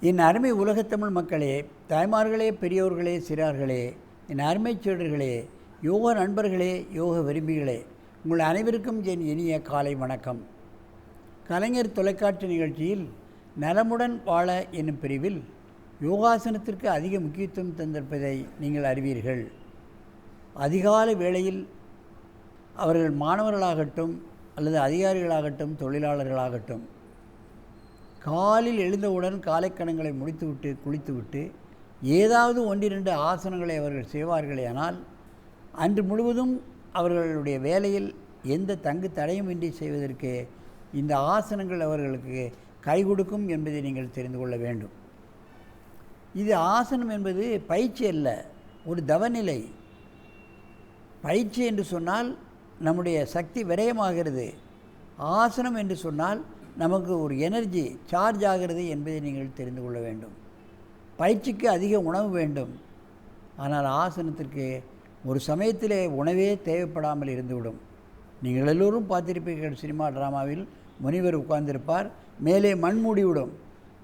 என் அருமை உலகத்தமிழ் மக்களே, தாய்மார்களே, பெரியோர்களே, சிறார்களே, என் அருமை சீடர்களே, யோக நண்பர்களே, யோக விரும்பிகளே, உங்கள் அனைவருக்கும் என் இனிய காலை வணக்கம். கலைஞர் தொலைக்காட்சி நிகழ்ச்சியில் நலமுடன் வாழ என்னும் பிரிவில் யோகாசனத்திற்கு அதிக முக்கியத்துவம் தந்திருப்பதை நீங்கள் அறிவீர்கள். அதிகாலை வேளையில் அவர்கள் மாணவர்களாகட்டும் அல்லது அதிகாரிகளாகட்டும் தொழிலாளர்களாகட்டும் காலில் எழுந்தவுடன் காலைக்கணங்களை முடித்துவிட்டு குளித்துவிட்டு ஏதாவது ஒன்றிரண்டு ஆசனங்களை அவர்கள் செய்வார்களேயானால் அன்று முழுவதும் அவர்களுடைய வேலையில் எந்த தங்கு தடையுமின்றி செய்வதற்கு இந்த ஆசனங்கள் அவர்களுக்கு கை கொடுக்கும் என்பதை நீங்கள் தெரிந்து கொள்ள வேண்டும். இது ஆசனம் என்பது பயிற்சி அல்ல, ஒரு தவநிலை. பயிற்சி என்று சொன்னால் நம்முடைய சக்தி விரயமாகிறது. ஆசனம் என்று சொன்னால் நமக்கு ஒரு எனர்ஜி சார்ஜ் ஆகிறது என்பதை நீங்கள் தெரிந்து கொள்ள வேண்டும். பயிற்சிக்கு அதிக உணவு வேண்டும், ஆனால் ஆசனத்திற்கு ஒரு சமயத்திலே உணவே தேவைப்படாமல் இருந்துவிடும். நீங்கள் எல்லோரும் பார்த்திருப்பீர்கள், சினிமா ட்ராமாவில் முனிவர் உட்கார்ந்திருப்பார், மேலே மண் மூடிவிடும்.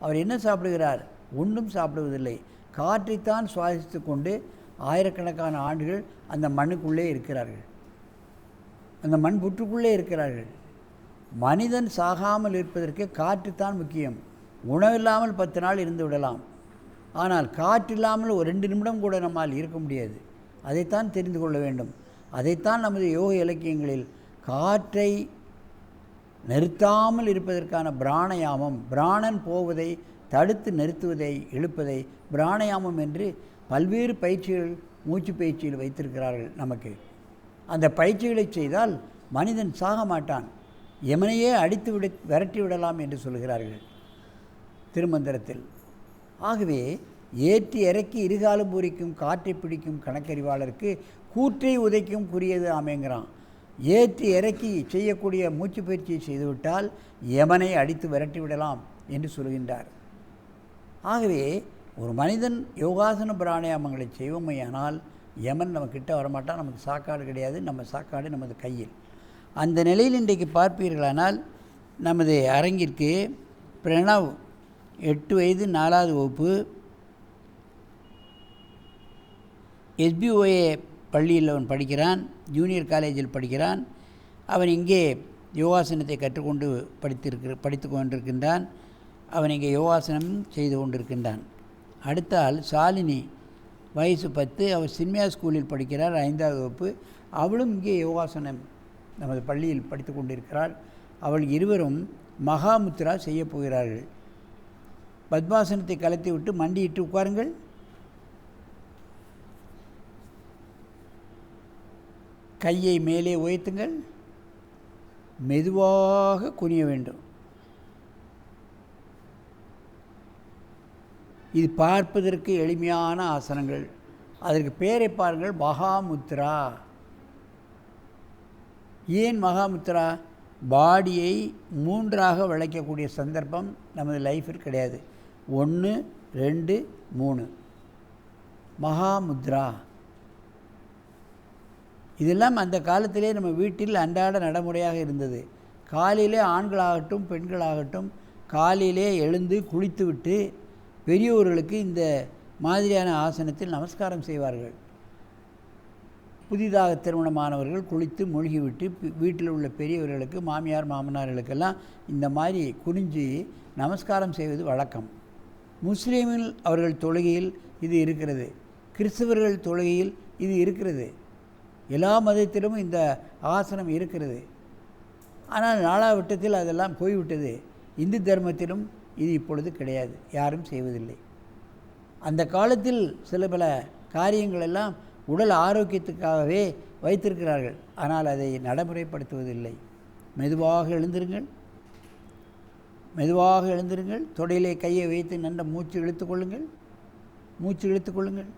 அவர் என்ன சாப்பிடுகிறார்? ஒன்றும் சாப்பிடுவதில்லை. காற்றைத்தான் சுவாசித்து கொண்டு ஆயிரக்கணக்கான ஆண்டுகள் அந்த மண்ணுக்குள்ளே இருக்கிறார்கள், அந்த மண் புற்றுக்குள்ளே இருக்கிறார்கள். மனிதன் சாகாமல் இருப்பதற்கு காற்றுத்தான் முக்கியம். உணவில்லாமல் 10 நாள் இருந்து விடலாம், ஆனால் காற்றில்லாமல் ஒரு 2 நிமிடம் கூட நம்மால் இருக்க முடியாது. அதைத்தான் தெரிந்து கொள்ள வேண்டும். அதைத்தான் நமது யோக இலக்கியங்களில் காற்றை நிறுத்தாமல் இருப்பதற்கான பிராணயாமம், பிராணன் போவதை தடுத்து நிறுத்துவதை இழுப்பதை பிராணயாமம் என்று பல்வேறு பயிற்சிகள் மூச்சு பயிற்சியில் வைத்திருக்கிறார்கள் நமக்கு. அந்த பயிற்சிகளை செய்தால் மனிதன் சாக மாட்டான், யமனையே அடித்து விரட்டி விடலாம் என்று சொல்கிறார்கள் திருமந்திரத்தில். ஆகவே ஏற்றி இறக்கி இருகாலம் பூரிக்கும் காற்றை பிடிக்கும் கணக்கறிவாளருக்கு கூற்றை உதைக்கும் குறியது ஆமைங்கிறான். ஏற்றி இறக்கி செய்யக்கூடிய மூச்சு பயிற்சியை செய்துவிட்டால் யமனை அடித்து விரட்டி விடலாம் என்று சொல்கின்றார். ஆகவே ஒரு மனிதன் யோகாசன பிராணாயாமங்களை செய்வோமையானால் யமன் நம்ம கிட்ட வரமாட்டான், நமக்கு சாக்காடு கிடையாது, நம்ம சாக்காடு நமது கையில். அந்த நிலையில் இன்றைக்கு பார்ப்பீர்களானால் நமது அரங்கிற்கு பிரணவ் 8 வயது 4வது வகுப்பு SBOA பள்ளியில் அவன் படிக்கிறான், ஜூனியர் காலேஜில் படிக்கிறான். அவன் இங்கே யோகாசனத்தை கற்றுக்கொண்டு படித்து கொண்டிருக்கின்றான். அவன் இங்கே யோகாசனம் செய்து கொண்டிருக்கின்றான். அடுத்த ஆள் ஷாலினி, வயசு 10, அவள் சின்மியா ஸ்கூலில் படிக்கிறார், 5வது வகுப்பு. அவளும் இங்கே யோகாசனம் நமது பள்ளியில் படித்து கொண்டிருக்கிறாள். அவள் இருவரும் மகாமுத்ரா செய்ய போகிறார்கள். பத்மாசனத்தை கலத்தி விட்டு மண்டியிட்டு உட்காருங்கள். கையை மேலே உயர்த்துங்கள். மெதுவாக குனிய வேண்டும். இது பார்ப்பதற்கு எளிமையான ஆசனங்கள். அதற்கு பேரை பாருங்கள், மகாமுத்ரா. ஏன் மகாமுத்ரா? பாடியை 3ஆக விளைக்கக்கூடிய சந்தர்ப்பம் நமது லைஃபில் கிடையாது. 1, 2, 3 மகாமுத்ரா. இதெல்லாம் அந்த காலத்திலே நம்ம வீட்டில் அன்றாட நடைமுறையாக இருந்தது. காலையிலே ஆண்களாகட்டும் பெண்களாகட்டும் காலையிலே எழுந்து குளித்துவிட்டு பெரியோர்களுக்கு இந்த மாதிரியான ஆசனத்தில் நமஸ்காரம் செய்வார்கள். புதிதாக திருமணமானவர்கள் குளித்து மூழ்கிவிட்டு வீட்டில் உள்ள பெரியவர்களுக்கு, மாமியார் மாமனார்களுக்கெல்லாம் இந்த மாதிரி குனிஞ்சு நமஸ்காரம் செய்வது வழக்கம். முஸ்லீமில் அவர்கள் தொழுகையில் இது இருக்கிறது, கிறிஸ்தவர்கள் தொழுகையில் இது இருக்கிறது, எல்லா மதத்திலும் இந்த ஆசனம் இருக்கிறது. ஆனால் நாளாவட்டத்தில் அதெல்லாம் போய்விட்டது. இந்து தர்மத்திலும் இது இப்பொழுது கிடையாது, யாரும் செய்வதில்லை. அந்த காலத்தில் சில பல காரியங்கள் எல்லாம் உடல் ஆரோக்கியத்துக்காகவே வைத்திருக்கிறார்கள், ஆனால் அதை நடைமுறைப்படுத்துவதில்லை. மெதுவாக எழுந்திருங்கள், மெதுவாக எழுந்திருங்கள். தொடையிலே கையை வைத்து நன்ற மூச்சு இழுத்து கொள்ளுங்கள், மூச்சு இழுத்து கொள்ளுங்கள்.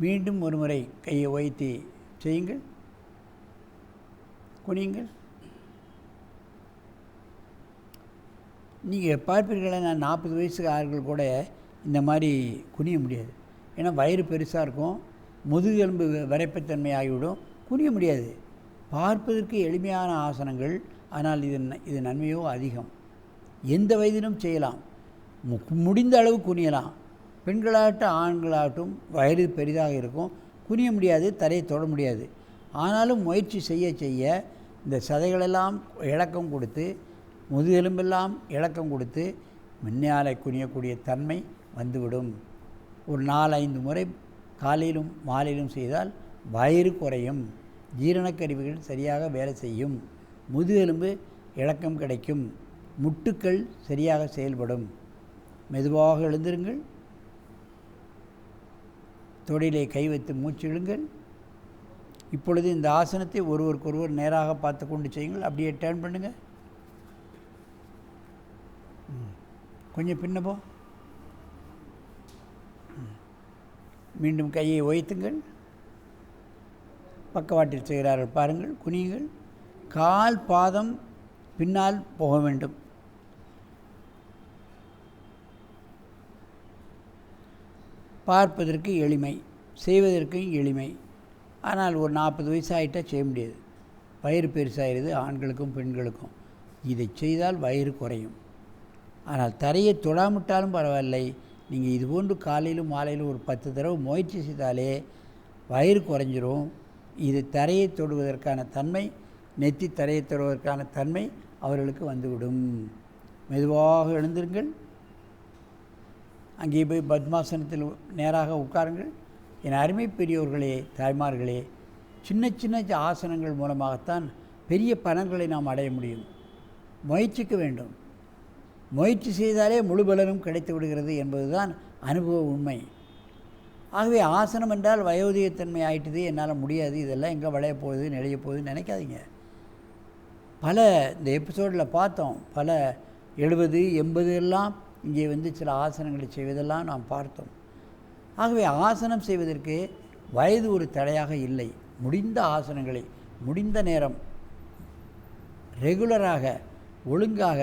மீண்டும் ஒரு முறை கையை உயர்த்தி செய்யுங்கள், குனியுங்கள். நீங்கள் பார்ப்பீர்களே, நான் 40 வயசு ஆள்கள் கூட இந்த மாதிரி குனிய முடியாது. ஏன்னா வயிறு பெருசாக இருக்கும், முதுகெலும்பு விரைப்புத்தன்மை ஆகிவிடும், குனிய முடியாது. பார்ப்பதற்கு எளிமையான ஆசனங்கள், ஆனால் இது நன்மையோ அதிகம். எந்த வயதிலும் செய்யலாம். முடிந்த அளவு குனியலாம். பெண்களாகட்டும் ஆண்களாகட்டும் வயது பெரிதாக இருக்கும், குனிய முடியாது, தரையை தொட முடியாது. ஆனாலும் முயற்சி செய்ய செய்ய இந்த சதைகளெல்லாம் இளக்கம் கொடுத்து, முதுகெலும்பெல்லாம் இளக்கம் கொடுத்து முன்னாலே குனியக்கூடிய தன்மை வந்துவிடும். ஒரு 4-5 முறை காலையிலும் மாலையிலும் செய்தால் வயிறு குறையும், ஜீரணக்கருவிகள் சரியாக வேலை செய்யும், முதுகெலும்பு இளக்கம் கிடைக்கும், முட்டுக்கள் சரியாக செயல்படும். மெதுவாக எழுந்திருங்கள். தொடையிலே கை வைத்து மூச்சு இழுங்கள். இப்பொழுது இந்த ஆசனத்தை ஒருவருக்கொருவர் நேராக பார்த்து கொண்டு செய்யுங்கள். அப்படியே டேர்ன் பண்ணுங்கள். கொஞ்சம் பின்னப்போ. மீண்டும் கையை உயர்த்துங்கள். பக்கவாட்டில் செய்கிறார்கள் பாருங்கள். குனியுங்கள். கால் பாதம் பின்னால் போக வேண்டும். பார்ப்பதற்கு எளிமை, செய்வதற்கு எளிமை. ஆனால் ஒரு 40 வயசு ஆகிட்டால் செய்ய முடியாது. வயிறு பெருசாகிடுது ஆண்களுக்கும் பெண்களுக்கும். இதை செய்தால் வயிறு குறையும். ஆனால் தரையை தொடாமட்டாலும் பரவாயில்லை. நீங்கள் இதுபோன்று காலையிலும் மாலையிலும் ஒரு 10 தடவை முயற்சி செய்தாலே வயிறு குறைஞ்சிரும். இது தரையை தொடுவதற்கான தன்மை, நெத்தி தரையை தொடுவதற்கான தன்மை அவர்களுக்கு வந்துவிடும். மெதுவாக எழுந்திருங்கள். அங்கே போய் பத்மாசனத்தில் நேராக உட்காருங்கள். என் அருமை பெரியோர்களே, தாய்மார்களே, சின்ன சின்ன ஆசனங்கள் மூலமாகத்தான் பெரிய பலன்களை நாம் அடைய முடியும். முயற்சிக்க வேண்டும். முயற்சி செய்தாலே முழு பலனும் கிடைத்து விடுகிறது என்பதுதான் அனுபவ உண்மை. ஆகவே ஆசனம் என்றால் வயோதிகத்தன்மை ஆயிட்டுது, என்னால் முடியாது, இதெல்லாம் எங்கே வளைய போகுது நெளிய போகுதுன்னு நினைக்காதீங்க. பல இந்த எபிசோடில் பார்த்தோம், பல 70, 80 எல்லாம் இங்கே சில ஆசனங்களை செய்வதெல்லாம் நாம் பார்த்தோம். ஆகவே ஆசனம் செய்வதற்கு வயது ஒரு தடையாக இல்லை. முடிந்த ஆசனங்களை முடிந்த நேரம் ரெகுலராக ஒழுங்காக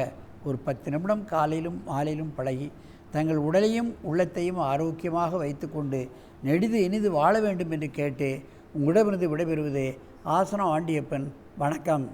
ஒரு 10 நிமிடம் காலையிலும் மாலையிலும் பழகி தங்கள் உடலையும் உள்ளத்தையும் ஆரோக்கியமாக வைத்துக்கொண்டு நெடிது இனிது வாழ வேண்டும் என்று கேட்டு உங்களிடமிருந்து விடைபெறுவது ஆசனம் ஆண்டியப்பன். வணக்கம்.